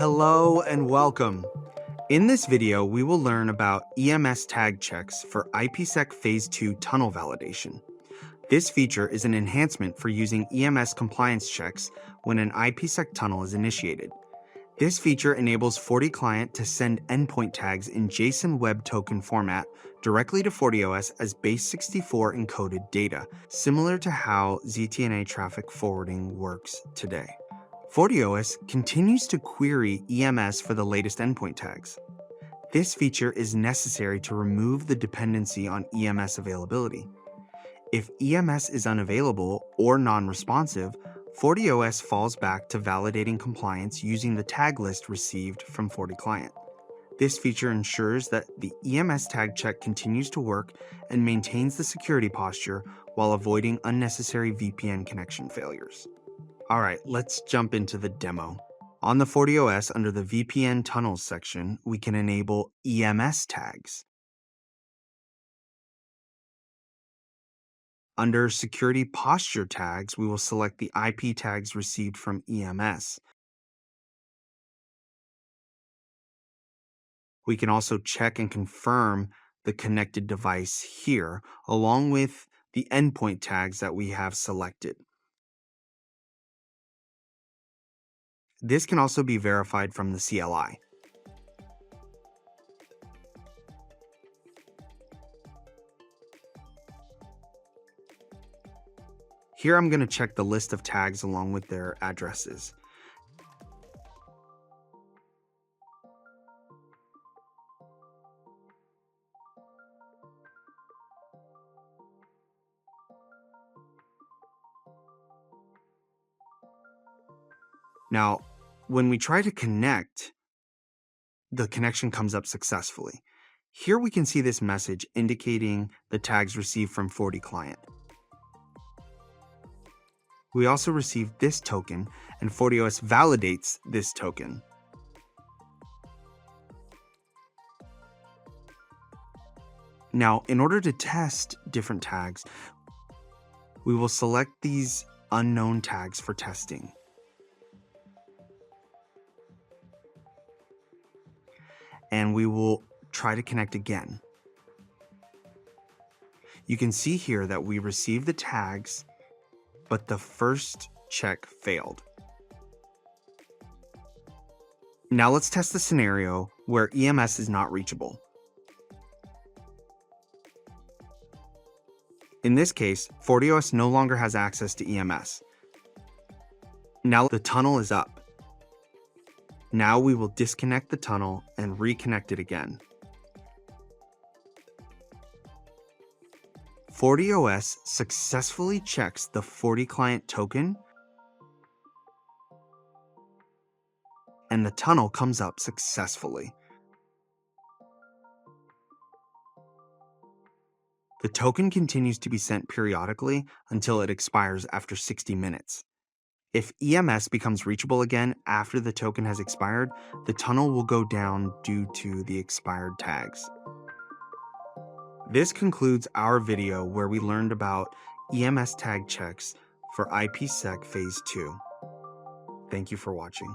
Hello and welcome. In this video, we will learn about EMS tag checks for IPsec Phase 2 tunnel validation. This feature is an enhancement for using EMS compliance checks when an IPsec tunnel is initiated. This feature enables FortiClient to send endpoint tags in JSON Web Token format directly to FortiOS as base64 encoded data, similar to how ZTNA traffic forwarding works today. FortiOS continues to query EMS for the latest endpoint tags. This feature is necessary to remove the dependency on EMS availability. If EMS is unavailable or non-responsive, FortiOS falls back to validating compliance using the tag list received from FortiClient. This feature ensures that the EMS tag check continues to work and maintains the security posture while avoiding unnecessary VPN connection failures. Alright, let's jump into the demo. On the FortiOS, under the VPN tunnels section, we can enable EMS tags. Under security posture tags, we will select the IP tags received from EMS. We can also check and confirm the connected device here, along with the endpoint tags that we have selected. This can also be verified from the CLI. Here I'm going to check the list of tags along with their addresses. Now, when we try to connect, the connection comes up successfully. Here we can see this message indicating the tags received from FortiClient. We also received this token, and FortiOS validates this token. Now, in order to test different tags, we will select these unknown tags for testing. And we will try to connect again. You can see here that we received the tags, but the first check failed. Now let's test the scenario where EMS is not reachable. In this case, FortiOS no longer has access to EMS. Now the tunnel is up. Now we will disconnect the tunnel and reconnect it again. FortiOS successfully checks the FortiClient token, and the tunnel comes up successfully. The token continues to be sent periodically until it expires after 60 minutes. If EMS becomes reachable again after the token has expired, the tunnel will go down due to the expired tags. This concludes our video where we learned about EMS tag checks for IPsec Phase 2. Thank you for watching.